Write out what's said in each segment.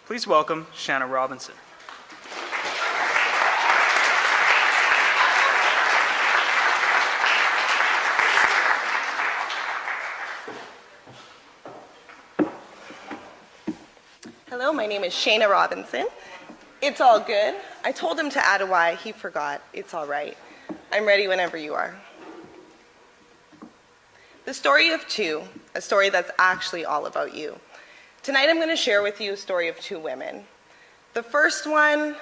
Please welcome Shana Robinson. Hello, my name is Shana Robinson. It's all good. I told him to add a Y. He forgot. It's all right. I'm ready whenever you are. The story of two, a story that's actually all about you. Tonight I'm going to share with you a story of two women. The first one,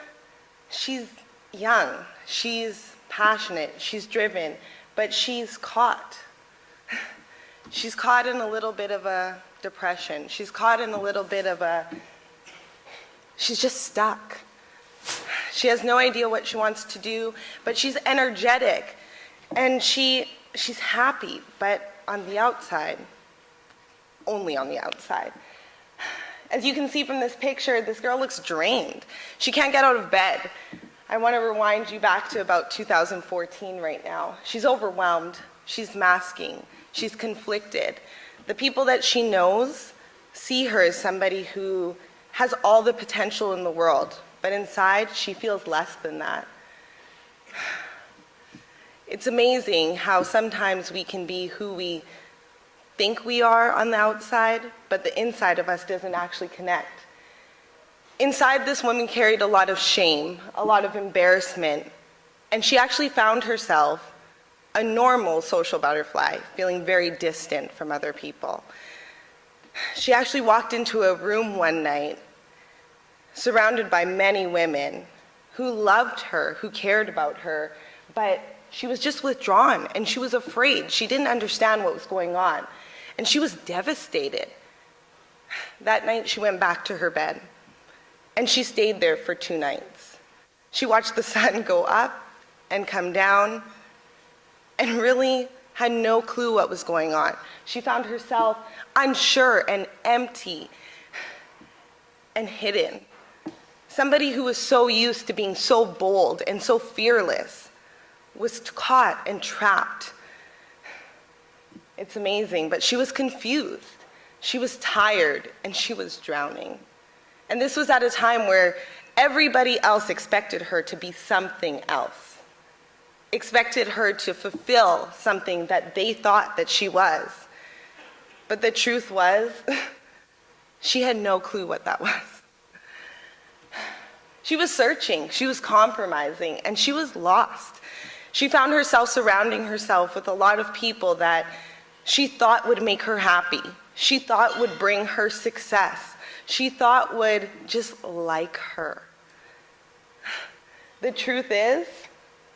she's young, she's passionate, she's driven, but she's caught. She's caught in a little bit of a depression. She's caught in a little bit of she's just stuck. She has no idea what she wants to do, but she's energetic and she's happy, but on the outside, only on the outside. As you can see from this picture, this girl looks drained. She can't get out of bed. I want to rewind you back to about 2014 right now. She's overwhelmed, she's masking, she's conflicted. The people that she knows see her as somebody who has all the potential in the world, but inside she feels less than that. It's amazing how sometimes we can be who we think we are on the outside, but the inside of us doesn't actually connect. Inside, this woman carried a lot of shame, a lot of embarrassment, and she actually found herself a normal social butterfly, feeling very distant from other people. She actually walked into a room one night surrounded by many women who loved her, who cared about her, but she was just withdrawn and she was afraid. She didn't understand what was going on and she was devastated. That night she went back to her bed and she stayed there for 2 nights. She watched the sun go up and come down and really had no clue what was going on. She found herself unsure and empty and hidden. Somebody who was so used to being so bold and so fearless was caught and trapped. It's amazing, but she was confused. She was tired and she was drowning. And this was at a time where everybody else expected her to be something else, expected her to fulfill something that they thought that she was. But the truth was, she had no clue what that was. She was searching, she was compromising, and she was lost. She found herself surrounding herself with a lot of people that she thought would make her happy. She thought would bring her success. She thought would just like her. The truth is,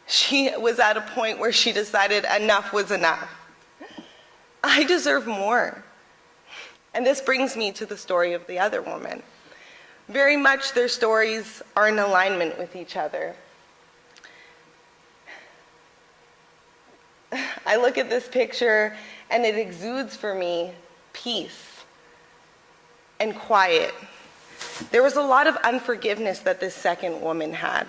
she was at a point where she decided enough was enough. I deserve more. And this brings me to the story of the other woman. Very much their stories are in alignment with each other. I look at this picture and it exudes for me peace and quiet. There was a lot of unforgiveness that this second woman had,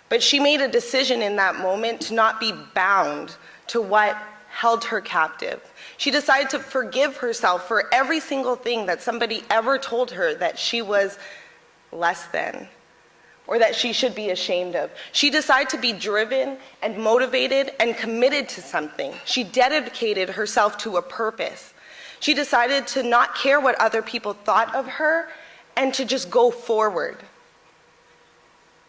but she made a decision in that moment to not be bound to what held her captive. She decided to forgive herself for every single thing that somebody ever told her that she was less than, or that she should be ashamed of. She decided to be driven and motivated and committed to something. She dedicated herself to a purpose. She decided to not care what other people thought of her and to just go forward.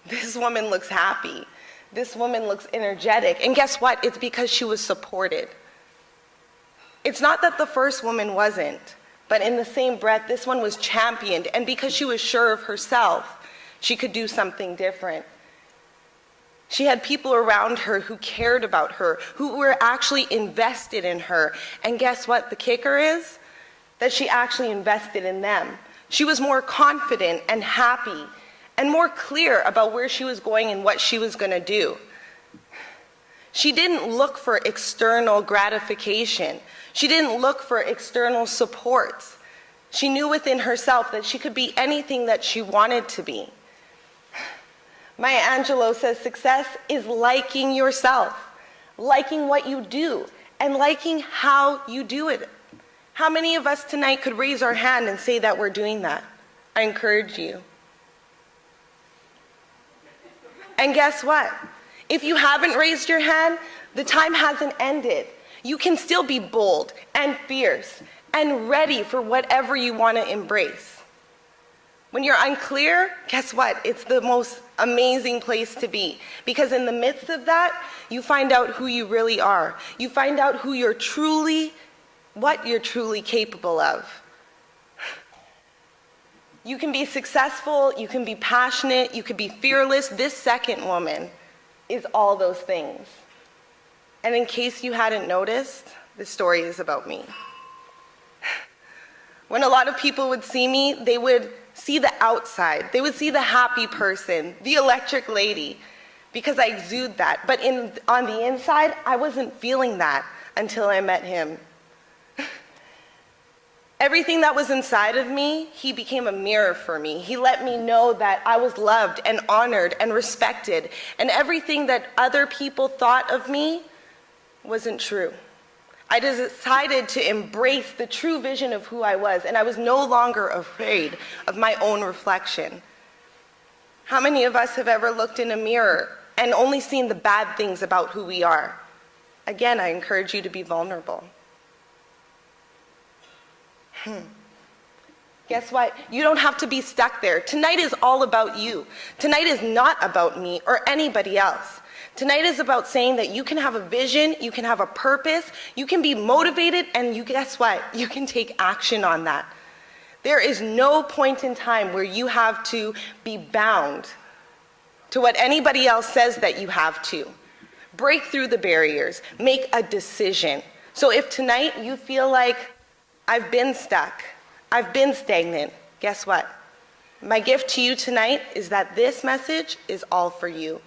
This woman looks happy. This woman looks energetic. And guess what? It's because she was supported. It's not that the first woman wasn't, but in the same breath, this one was championed. And because she was sure of herself, she could do something different. She had people around her who cared about her, who were actually invested in her. And guess what the kicker is? That she actually invested in them. She was more confident and happy and more clear about where she was going and what she was going to do. She didn't look for external gratification. She didn't look for external supports. She knew within herself that she could be anything that she wanted to be. Maya Angelou says success is liking yourself, liking what you do, and liking how you do it. How many of us tonight could raise our hand and say that we're doing that? I encourage you. And guess what? If you haven't raised your hand, the time hasn't ended. You can still be bold and fierce and ready for whatever you want to embrace. When you're unclear, guess what? It's the most amazing place to be. Because in the midst of that, you find out who you really are. You find out what you're truly capable of. You can be successful, you can be passionate, you can be fearless. This second woman is all those things. And in case you hadn't noticed, this story is about me. When a lot of people would see me, they would see the outside. They would see the happy person, the electric lady, because I exude that. But on the inside, I wasn't feeling that until I met him. Everything that was inside of me, he became a mirror for me. He let me know that I was loved and honored and respected, and everything that other people thought of me wasn't true. I decided to embrace the true vision of who I was, and I was no longer afraid of my own reflection. How many of us have ever looked in a mirror and only seen the bad things about who we are? Again, I encourage you to be vulnerable. Guess what? You don't have to be stuck there. Tonight is all about you. Tonight is not about me or anybody else. Tonight is about saying that you can have a vision, you can have a purpose, you can be motivated, and guess what? You can take action on that. There is no point in time where you have to be bound to what anybody else says that you have to. Break through the barriers. Make a decision. So if tonight you feel like, I've been stuck, I've been stagnant, guess what? My gift to you tonight is that this message is all for you.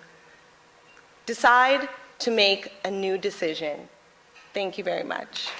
Decide to make a new decision. Thank you very much.